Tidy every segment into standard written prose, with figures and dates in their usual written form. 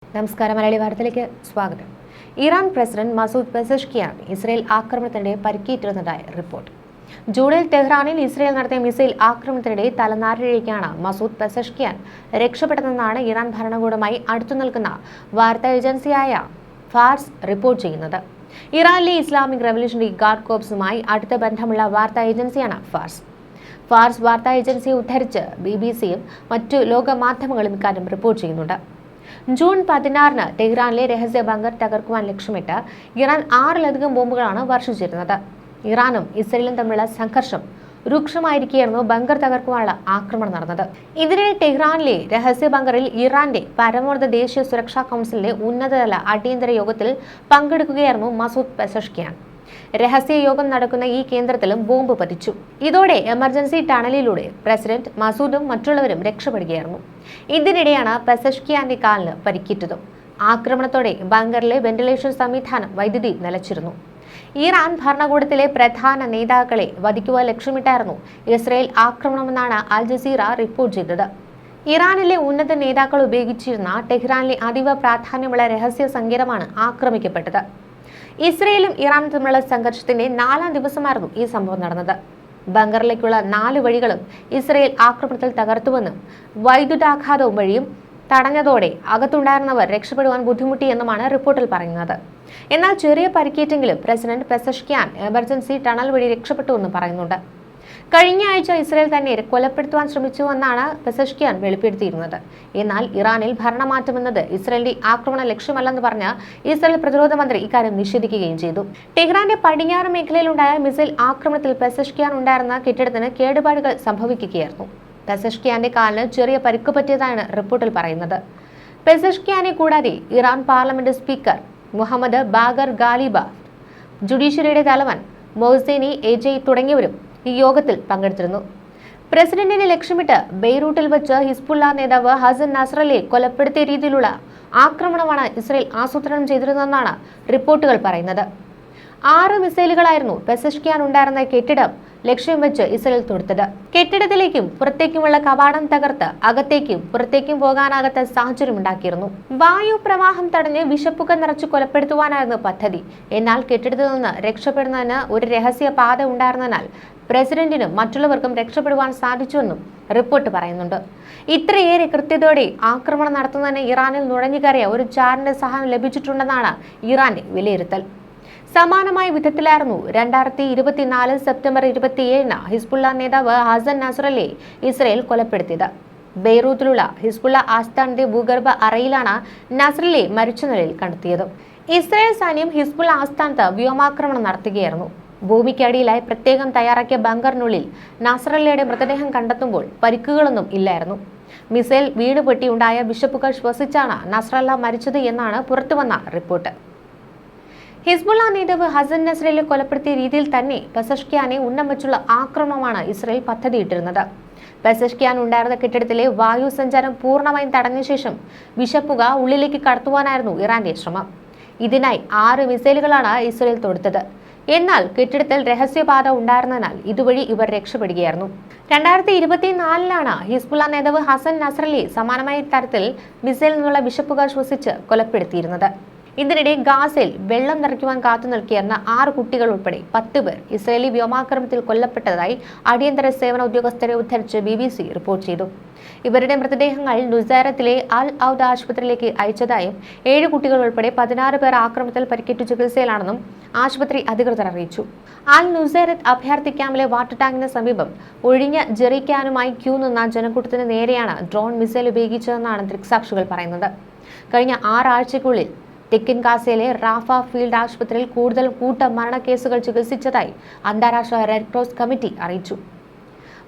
നമസ്കാരം. മലയാളി വാർത്തയിലേക്ക് സ്വാഗതം. Iran president Masoud Pezeshkian Israel ആക്രമണത്തിനിടെ പരിക്കേറ്റിരുന്നതായി റിപ്പോർട്ട്. ജൂണിൽ ടെഹ്റാനിൽ ഇസ്രയേൽ നടത്തിയ മിസൈൽ ആക്രമണത്തിനിടെ തലനാരിഴയ്ക്കാണ് മസൂദ് പെസഷ്കിയാൻ രക്ഷപ്പെട്ടതെന്നാണ് ഇറാൻ ഭരണകൂടവുമായി അടുത്തു നിൽക്കുന്ന വാർത്താ ഏജൻസിയായ ഫാർസ് റിപ്പോർട്ട് ചെയ്യുന്നത്. ഇറാനിലെ ഇസ്ലാമിക് റവല്യൂഷണറി ഗാർഡ് കോർപ്സുമായി അടുത്ത ബന്ധമുള്ള വാർത്താ ഏജൻസിയാണ് ഫാർസ്. ഫാർസ് വാർത്താ ഏജൻസിയെ ഉദ്ധരിച്ച് BBC-യും മറ്റു ലോകമാധ്യമങ്ങളും ഇക്കാര്യം റിപ്പോർട്ട് ചെയ്യുന്നുണ്ട്. ജൂൺ 16-ന് ടെഹ്റാനിലെ രഹസ്യ ബങ്കർ തകർക്കുവാൻ ലക്ഷ്യമിട്ട് ഇറാൻ 6-ലധികം ബോംബുകളാണ് വർഷിച്ചിരുന്നത്. ഇറാനും ഇസ്രയേലും തമ്മിലുള്ള സംഘർഷം രൂക്ഷമായിരിക്കെയായിരുന്നു ബങ്കർ തകർക്കുവാനുള്ള ആക്രമണം നടന്നത്. ഇതിനിടെ ടെഹ്റാനിലെ രഹസ്യ ബങ്കറിൽ ഇറാന്റെ പരമോന്നത ദേശീയ സുരക്ഷാ കൗൺസിലിന്റെ ഉന്നതതല അടിയന്തര യോഗത്തിൽ പങ്കെടുക്കുകയായിരുന്നു മസൂദ് പെസഷ്കിയാൻ. രഹസ്യ യോഗം നടക്കുന്ന ഈ കേന്ദ്രത്തിലും ബോംബ് പതിച്ചു. ഇതോടെ എമർജൻസി ടണലിലൂടെ പ്രസിഡന്റ് മസൂദും മറ്റുള്ളവരും രക്ഷപ്പെടുകയായിരുന്നു. ഇതിനിടെയാണ് പെസഷ്കിയാന്റെ കാലിന് പരിക്കേറ്റതും. ആക്രമണത്തോടെ ബങ്കറിലെ വെന്റിലേഷൻ സംവിധാനം വൈദ്യുതി നിലച്ചിരുന്നു. ഇറാൻ ഭരണകൂടത്തിലെ പ്രധാന നേതാക്കളെ വധിക്കുവാൻ ലക്ഷ്യമിട്ടായിരുന്നു ഇസ്രയേൽ ആക്രമണമെന്നാണ് അൽ ജസീറ റിപ്പോർട്ട് ചെയ്തത്. ഇറാനിലെ ഉന്നത നേതാക്കൾ ഉപയോഗിച്ചിരുന്ന ടെഹ്റാനിലെ അതീവ പ്രാധാന്യമുള്ള രഹസ്യ സങ്കേതമാണ് ആക്രമിക്കപ്പെട്ടത്. ഇസ്രയേലും ഇറാനും തമ്മിലുള്ള സംഘർഷത്തിന്റെ 4-ാം ദിവസമായിരുന്നു ഈ സംഭവം നടന്നത്. ബങ്കറിലേക്കുള്ള 4 വഴികളും ഇസ്രയേൽ ആക്രമണത്തിൽ തകർത്തുവെന്നും വൈദ്യുതാഘാതവും വഴിയും തടഞ്ഞതോടെ അകത്തുണ്ടായിരുന്നവർ രക്ഷപ്പെടുവാൻ ബുദ്ധിമുട്ടിയെന്നുമാണ് റിപ്പോർട്ടിൽ പറയുന്നത്. എന്നാൽ ചെറിയ പരിക്കേറ്റെങ്കിലും പ്രസിഡന്റ് പെസഷ്കിയാൻ എമർജൻസി ടണൽ വഴി രക്ഷപ്പെട്ടുവെന്ന് പറയുന്നുണ്ട്. കഴിഞ്ഞ ആഴ്ച ഇസ്രയേൽ തന്നെ കൊലപ്പെടുത്തുവാൻ ശ്രമിച്ചുവെന്നാണ് പെസഷ്കിയാൻ വെളിപ്പെടുത്തിയിരുന്നത്. എന്നാൽ ഇറാനിൽ ഭരണമാറ്റമെന്നത് ഇസ്രയേലിന്റെ ആക്രമണ ലക്ഷ്യമല്ലെന്ന് പറഞ്ഞ് ഇസ്രയേൽ പ്രതിരോധ മന്ത്രി ഇക്കാര്യം നിഷേധിക്കുകയും ചെയ്തു. ടെഹ്റാന്റെ പടിഞ്ഞാറ് മേഖലയിലുണ്ടായ മിസൈൽ ആക്രമണത്തിൽ പെസഷ്കിയാൻ ഉണ്ടായിരുന്ന കെട്ടിടത്തിന് കേടുപാടുകൾ സംഭവിക്കുകയായിരുന്നു. പെസഷ്കിയാന്റെ കാലിന് ചെറിയ പരിക്ക് പറ്റിയതാണ് റിപ്പോർട്ടിൽ പറയുന്നത്. പെസഷ്കിയാനെ കൂടാതെ Iran parliament speaker Mohammad Bagher Ghalibaf, ജുഡീഷ്യറിയുടെ തലവൻ മൊഹ്സെനി എജയ് തുടങ്ങിയവരും ഈ യോഗത്തിൽ പങ്കെടുത്തിരുന്നു. പ്രസിഡന്റിനെ ലക്ഷ്യമിട്ട് ബെയ്റൂട്ടിൽ വെച്ച് ഹിസ്ബുള്ള നേതാവ് ഹസൻ നസ്രല്ലയെ കൊലപ്പെടുത്തിയ രീതിയിലുള്ള ആക്രമണമാണ് ഇസ്രയേൽ ആസൂത്രണം ചെയ്തിരുന്നതെന്നാണ് റിപ്പോർട്ടുകൾ പറയുന്നത്. 6 മിസൈലുകളായിരുന്നു പെസഷ്കിയാൻ ഉണ്ടായിരുന്ന കെട്ടിടം ലക്ഷ്യം വെച്ച് ഇസ്രയേൽ തൊടുത്തത്. കെട്ടിടത്തിലേക്കും പുറത്തേക്കുമുള്ള കവാടം തകർത്ത് അകത്തേക്കും പുറത്തേക്കും പോകാനാകാത്ത സാഹചര്യം ഉണ്ടാക്കിയിരുന്നു. വായു പ്രവാഹം തടഞ്ഞ് വിഷപ്പുക നിറച്ച് കൊലപ്പെടുത്തുവാനായിരുന്നു പദ്ധതി. എന്നാൽ കെട്ടിടത്തിൽ നിന്ന് രക്ഷപ്പെടുന്നതിന് ഒരു രഹസ്യ പാത ഉണ്ടായിരുന്നതിനാൽ പ്രസിഡന്റിനും മറ്റുള്ളവർക്കും രക്ഷപ്പെടുവാൻ സാധിച്ചുവെന്നും റിപ്പോർട്ട് പറയുന്നുണ്ട്. ഇത്രയേറെ കൃത്യതയോടെ ആക്രമണം നടത്തുന്നതിന് ഇറാനിൽ നുഴഞ്ഞുകയറിയ ഒരു ചാരന്റെ സഹായം ലഭിച്ചിട്ടുണ്ടെന്നാണ് ഇറാന്റെ വിലയിരുത്തൽ. സമാനമായ വിധത്തിലായിരുന്നു 2024 സെപ്റ്റംബർ 27-ന് ഹിസ്ബുള്ള നേതാവ് ഹസൻ നസ്രല്ലയെ ഇസ്രയേൽ കൊലപ്പെടുത്തിയത്. ബെയ്റൂത്തിലുള്ള ഹിസ്ബുള്ള ആസ്ഥാനത്തെ ഭൂഗർഭ അറയിലാണ് നസ്രല്ലയെ മരിച്ച നിലയിൽ കണ്ടെത്തിയത്. ഇസ്രയേൽ സൈന്യം ഹിസ്ബുള്ള ആസ്ഥാനത്ത് വ്യോമാക്രമണം നടത്തുകയായിരുന്നു. ഭൂമിക്കടിയിലായി പ്രത്യേകം തയ്യാറാക്കിയ ബങ്കറിനുള്ളിൽ നസ്രല്ലയുടെ മൃതദേഹം കണ്ടെത്തുമ്പോൾ പരിക്കുകളൊന്നും ഇല്ലായിരുന്നു. മിസൈൽ വീണുപൊട്ടിയുണ്ടായ വിഷപ്പുകൾ ശ്വസിച്ചാണ് നസ്രല്ല മരിച്ചത് എന്നാണ് പുറത്തുവന്ന റിപ്പോർട്ട്. ഹിസ്ബുള്ള നേതാവ് ഹസൻ നസ്രല്ലയെ കൊലപ്പെടുത്തിയ രീതിയിൽ തന്നെ പെസഷ്കിയാനെ ഉന്നം വെച്ചുള്ള ആക്രമണമാണ് ഇസ്രയേൽ പദ്ധതിയിട്ടിരുന്നത്. പെസഷ്കിയാൻ ഉണ്ടായിരുന്ന കെട്ടിടത്തിലെ വായു സഞ്ചാരം പൂർണ്ണമായും തടഞ്ഞ ശേഷം വിഷപ്പുക ഉള്ളിലേക്ക് കടത്തുവാനായിരുന്നു ഇറാന്റെ ശ്രമം. ഇതിനായി 6 മിസൈലുകളാണ് ഇസ്രയേൽ തൊടുത്തത്. എന്നാൽ കെട്ടിടത്തിൽ രഹസ്യപാത ഉണ്ടായിരുന്നതിനാൽ ഇതുവഴി ഇവർ രക്ഷപ്പെടുകയായിരുന്നു. 2024-ലാണ് ഹിസ്ബുള്ള നേതാവ് ഹസൻ നസ്രല്ലയെ സമാനമായ തരത്തിൽ മിസൈലിൽ നിന്നുള്ള വിഷപ്പുക ശ്വസിച്ച് കൊലപ്പെടുത്തിയിരുന്നത്. ഇതിനിടെ ഗാസയിൽ വെള്ളം നിറയ്ക്കുവാൻ കാത്തു നിൽക്കിയിരുന്ന 6 കുട്ടികൾ ഉൾപ്പെടെ 10 പേർ ഇസ്രയേലി വ്യോമാക്രമണത്തിൽ കൊല്ലപ്പെട്ടതായി അടിയന്തര സേവന ഉദ്യോഗസ്ഥരെ ഉദ്ധരിച്ച് BBC റിപ്പോർട്ട് ചെയ്തു. ഇവരുടെ മൃതദേഹങ്ങൾ നുസൈറത്തിലെ അൽ ഔദ ആശുപത്രിയിലേക്ക് അയച്ചതായും 7 കുട്ടികൾ ഉൾപ്പെടെ 16 പേർ ആക്രമണത്തിൽ പരിക്കേറ്റു ചികിത്സയിലാണെന്നും ആശുപത്രി അധികൃതർ അറിയിച്ചു. അൽ നുസൈറത്ത് അഭയാർത്ഥി ക്യാമ്പിലെ വാട്ടർ ടാങ്കിന് സമീപം ഒഴിഞ്ഞ ജെറിക്കാനുമായി ക്യൂ നിന്ന ജനക്കൂട്ടത്തിന് നേരെയാണ് ഡ്രോൺ മിസൈൽ ഉപയോഗിച്ചതെന്നാണ് ദൃക്സാക്ഷികൾ പറയുന്നത്. കഴിഞ്ഞ 6 ആഴ്ചയ്ക്കുള്ളിൽ തെക്കൻ ഗാസയിലെ റാഫ ഫീൽഡ് ആശുപത്രിയിൽ കൂടുതൽ കൂട്ട മരണക്കേസുകൾ ചികിത്സിച്ചതായി അന്താരാഷ്ട്ര റെഡ് ക്രോസ് കമ്മിറ്റി അറിയിച്ചു.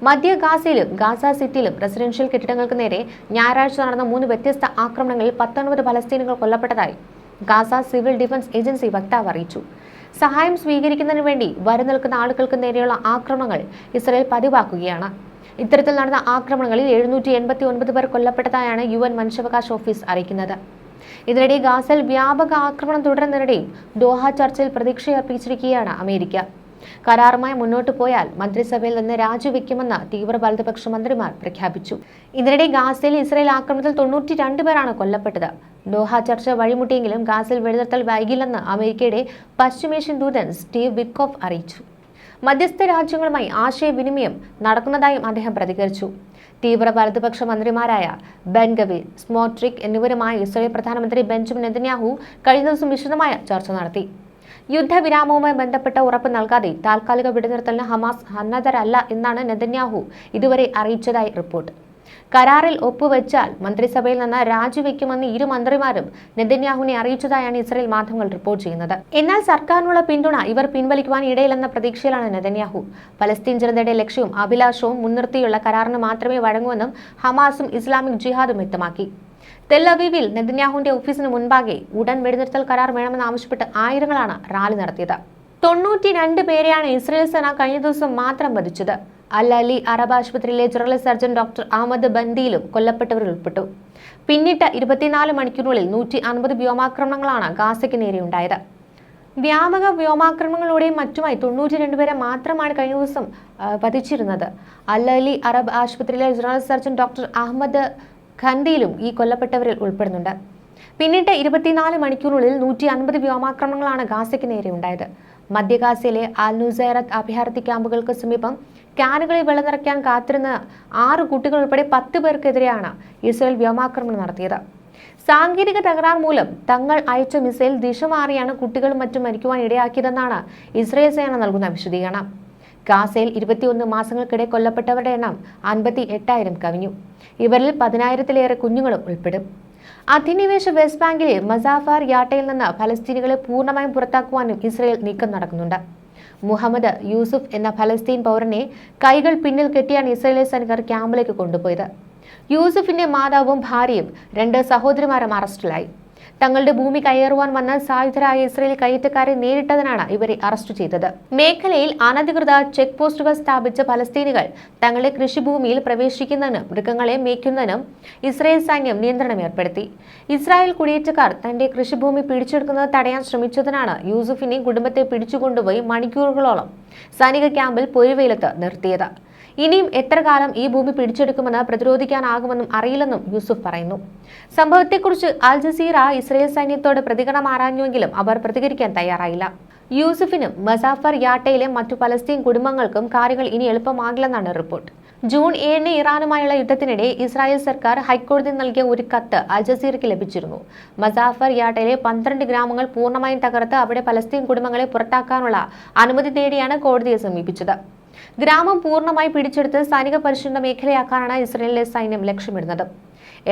മധ്യ ഗാസയിലും ഗാസ സിറ്റിയിലും റെസിഡൻഷ്യൽ കെട്ടിടങ്ങൾക്ക് നേരെ ഞായറാഴ്ച നടന്ന 3 വ്യത്യസ്ത ആക്രമണങ്ങളിൽ 19 പലസ്തീനുകൾ കൊല്ലപ്പെട്ടതായി ഗാസ സിവിൽ ഡിഫൻസ് ഏജൻസി വക്താവ് അറിയിച്ചു. സഹായം സ്വീകരിക്കുന്നതിന് വേണ്ടി വരനിൽക്കുന്ന ആളുകൾക്ക് നേരെയുള്ള ആക്രമണങ്ങൾ ഇസ്രയേൽ പതിവാക്കുകയാണ്. ഇത്തരത്തിൽ നടന്ന ആക്രമണങ്ങളിൽ 789 പേർ കൊല്ലപ്പെട്ടതായാണ് UN മനുഷ്യാവകാശ ഓഫീസ് അറിയിക്കുന്നത്. ഇതിനിടെ ഗാസയിൽ വ്യാപക ആക്രമണം തുടരുന്നതിനിടെയും ദോഹ ചർച്ചയിൽ പ്രതീക്ഷയർപ്പിച്ചിരിക്കുകയാണ് അമേരിക്ക. കരാറുമായി മുന്നോട്ടു പോയാൽ മന്ത്രിസഭയിൽ നിന്ന് രാജിവെക്കുമെന്ന് തീവ്ര വലതുപക്ഷ മന്ത്രിമാർ പ്രഖ്യാപിച്ചു. ഇതിനിടെ ഗാസയിൽ ഇസ്രായേൽ ആക്രമണത്തിൽ 92 പേരാണ് കൊല്ലപ്പെട്ടത്. ദോഹ ചർച്ച വഴിമുട്ടിയെങ്കിലും ഗാസയിൽ വെടിനിർത്തൽ വൈകില്ലെന്ന് അമേരിക്കയുടെ പശ്ചിമേഷ്യൻ ദൂതൻ സ്റ്റീവ് വിറ്റ്കോഫ് അറിയിച്ചു. മധ്യസ്ഥ രാജ്യങ്ങളുമായി ആശയവിനിമയം നടക്കുന്നതായും അദ്ദേഹം പ്രതികരിച്ചു. തീവ്ര വലതുപക്ഷ മന്ത്രിമാരായ ബെൻ ഗവീർ, സ്മോട്രിക് എന്നിവരുമായി ഇസ്രായേൽ പ്രധാനമന്ത്രി ബെഞ്ചമിൻ നെതന്യാഹു കഴിഞ്ഞ ദിവസം വിശദമായ ചർച്ച നടത്തി. യുദ്ധവിരാമവുമായി ബന്ധപ്പെട്ട ഉറപ്പ് നൽകാതെ താൽക്കാലിക വെടിനിർത്തലിന് ഹമാസ് സന്നദ്ധരല്ല എന്നാണ് നെതന്യാഹു ഇതുവരെ അറിയിച്ചതായി റിപ്പോർട്ട്. കരാറിൽ ഒപ്പുവെച്ചാൽ മന്ത്രിസഭയിൽ നിന്ന് രാജിവെക്കുമെന്ന് ഇരു മന്ത്രിമാരും നെതന്യാഹുവിനെ അറിയിച്ചതായാണ് ഇസ്രായേൽ മാധ്യമങ്ങൾ റിപ്പോർട്ട് ചെയ്യുന്നത്. എന്നാൽ സർക്കാരിനുള്ള പിന്തുണ ഇവർ പിൻവലിക്കുവാൻ ഇടയില്ലെന്ന പ്രതീക്ഷയിലാണ് നെതന്യാഹു. പലസ്തീൻ ജനതയുടെ ലക്ഷ്യവും അഭിലാഷവും മുൻനിർത്തിയുള്ള കരാറിന് മാത്രമേ വഴങ്ങുമെന്നും ഹമാസും ഇസ്ലാമിക് ജിഹാദും വ്യക്തമാക്കി. തെൽ അവീവിൽ നെതന്യാഹുവിന്റെ ഓഫീസിന് മുൻപാകെ ഉടൻ വെടിനിർത്തൽ കരാർ വേണമെന്നാവശ്യപ്പെട്ട് ആയിരങ്ങളാണ് റാലി നടത്തിയത്. 92 പേരെയാണ് ഇസ്രായേൽ സേന കഴിഞ്ഞ ദിവസം മാത്രം വധിച്ചത്. അൽ അലി അറബ് ആശുപത്രിയിലെ ജനറൽ സർജൻ ഡോക്ടർ അഹമ്മദ് ബന്ദിയിലും കൊല്ലപ്പെട്ടവരിൽ ഉൾപ്പെട്ടു. പിന്നിട്ട 24 മണിക്കൂറിനുള്ളിൽ 150 വ്യോമാക്രമണങ്ങളാണ് ഗാസയ്ക്ക് നേരെയുണ്ടായത്. വ്യാപക വ്യോമാക്രമണങ്ങളുടെയും മറ്റുമായി 92 പേരെ മാത്രമാണ് കഴിഞ്ഞ ദിവസം വധിച്ചിരുന്നത്. അൽ അലി അറബ് ആശുപത്രിയിലെ ജനറൽ സർജൻ ഡോക്ടർ അഹമ്മദ് ഖന്ദിയിലും ഈ കൊല്ലപ്പെട്ടവരിൽ ഉൾപ്പെടുന്നുണ്ട്. പിന്നിട്ട് 24 മണിക്കൂറിനുള്ളിൽ 150 വ്യോമാക്രമണങ്ങളാണ് ഗാസയ്ക്ക് നേരെയുണ്ടായത്. മധ്യ ഗാസയിലെ അൽ നുസൈറത്ത് അഭയാർത്ഥി ക്യാമ്പുകൾക്ക് സമീപം ക്യാനുകളിൽ വെള്ളം നിറയ്ക്കാൻ കാത്തിരുന്ന 6 കുട്ടികൾ ഉൾപ്പെടെ 10 പേർക്കെതിരെയാണ് ഇസ്രായേൽ വ്യോമാക്രമണം നടത്തിയത്. സാങ്കേതിക തകരാർ മൂലം തങ്ങൾ അയച്ച മിസൈൽ ദിശ മാറിയാണ് കുട്ടികളും മറ്റും മരിക്കുവാൻ ഇടയാക്കിയതെന്നാണ് ഇസ്രായേൽ സേന നൽകുന്ന വിശദീകരണം. ഗാസയിൽ 21 മാസങ്ങൾക്കിടെ കൊല്ലപ്പെട്ടവരുടെ എണ്ണം 58,000 കവിഞ്ഞു. ഇവരിൽ 10,000-ലേറെ കുഞ്ഞുങ്ങളും ഉൾപ്പെടും. അധിനിവേശ വെസ്റ്റ് ബാങ്കിലെ മസാഫാർ യാട്ടയിൽ നിന്ന് ഫലസ്തീനികളെ പൂർണ്ണമായും പുറത്താക്കുവാനും ഇസ്രായേൽ നീക്കം നടക്കുന്നുണ്ട്. മുഹമ്മദ് യൂസുഫ് എന്ന ഫലസ്തീൻ പൗരനെ കൈകൾ പിന്നിൽ കെട്ടിയാണ് ഇസ്രായേലി സൈനികർ ക്യാമ്പിലേക്ക് കൊണ്ടുപോയത്. യൂസുഫിന്റെ മാതാവും ഭാര്യയും 2 സഹോദരിമാരും അറസ്റ്റിലായി. തങ്ങളുടെ ഭൂമി കയ്യേറുവാൻ വന്ന സായുധരായ ഇസ്രായേലി കയ്യേറ്റക്കാരെ നേരിട്ടതിനാണ് ഇവരെ അറസ്റ്റ് ചെയ്തത്. മേഖലയിൽ അനധികൃത ചെക്ക് പോസ്റ്റുകൾ സ്ഥാപിച്ച ഫലസ്തീനികൾ തങ്ങളുടെ കൃഷിഭൂമിയിൽ പ്രവേശിക്കുന്നതിനും മൃഗങ്ങളെ മേയ്ക്കുന്നതിനും ഇസ്രായേൽ സൈന്യം നിയന്ത്രണം ഏർപ്പെടുത്തി. ഇസ്രായേൽ കുടിയേറ്റക്കാർ തന്റെ കൃഷിഭൂമി പിടിച്ചെടുക്കുന്നത് തടയാൻ ശ്രമിച്ചതിനാണ് യൂസുഫിനെയും കുടുംബത്തെ പിടിച്ചുകൊണ്ടുപോയി മണിക്കൂറുകളോളം സൈനിക ക്യാമ്പിൽ പൊരുവെയിലത്ത് നിർത്തിയത്. ഇനിയും എത്ര കാലം ഈ ഭൂമി പിടിച്ചെടുക്കുമെന്ന് പ്രതിരോധിക്കാനാകുമെന്നും അറിയില്ലെന്നും യൂസുഫ് പറയുന്നു. സംഭവത്തെക്കുറിച്ച് അൽ ജസീറ ഇസ്രായേൽ സൈന്യത്തോട് പ്രതികരണം ആരാഞ്ഞുവെങ്കിലും അവർ പ്രതികരിക്കാൻ തയ്യാറായില്ല. യൂസുഫിനും മസാഫർ യാട്ടയിലെ മറ്റു പലസ്തീൻ കുടുംബങ്ങൾക്കും കാര്യങ്ങൾ ഇനി എളുപ്പമാകില്ലെന്നാണ് റിപ്പോർട്ട്. ജൂൺ 7-ന് ഇറാനുമായുള്ള യുദ്ധത്തിനിടെ ഇസ്രായേൽ സർക്കാർ ഹൈക്കോടതി നൽകിയ ഒരു കത്ത് അൽ ജസീറയ്ക്ക് ലഭിച്ചിരുന്നു. മസാഫർ യാട്ടയിലെ 12 ഗ്രാമങ്ങൾ പൂർണ്ണമായും തകർത്ത് അവിടെ പലസ്തീൻ കുടുംബങ്ങളെ പുറത്താക്കാനുള്ള അനുമതി തേടിയാണ് കോടതിയെ സമീപിച്ചത്. ഗ്രാമം പൂർണ്ണമായി പിടിച്ചെടുത്ത് സൈനിക പരിശീലന മേഖലയാക്കാനാണ് ഇസ്രായേലിലെ സൈന്യം ലക്ഷ്യമിടുന്നത്.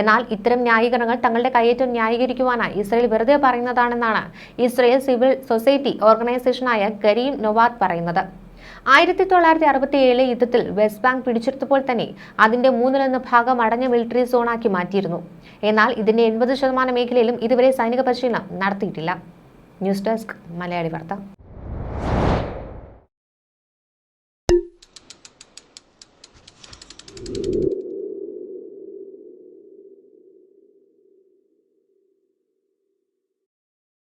എന്നാൽ ഇത്തരം ന്യായീകരണങ്ങൾ തങ്ങളുടെ കയ്യേറ്റം ന്യായീകരിക്കുവാനായി ഇസ്രായേൽ വെറുതെ പറയുന്നതാണെന്നാണ് ഇസ്രായേൽ സിവിൽ സൊസൈറ്റി ഓർഗനൈസേഷനായ ഗരീം നൊവാദ് പറയുന്നത്. 1967 യുദ്ധത്തിൽ വെസ്റ്റ് ബാങ്ക് പിടിച്ചെടുത്തപ്പോൾ തന്നെ അതിന്റെ 3/4 ഭാഗം അടഞ്ഞ മിലിറ്ററി സോണാക്കി മാറ്റിയിരുന്നു. എന്നാൽ ഇതിന്റെ 80% മേഖലയിലും ഇതുവരെ സൈനിക പരിശീലനം നടത്തിയിട്ടില്ല. ന്യൂസ് ഡെസ്ക് മലയാളി വാർത്ത.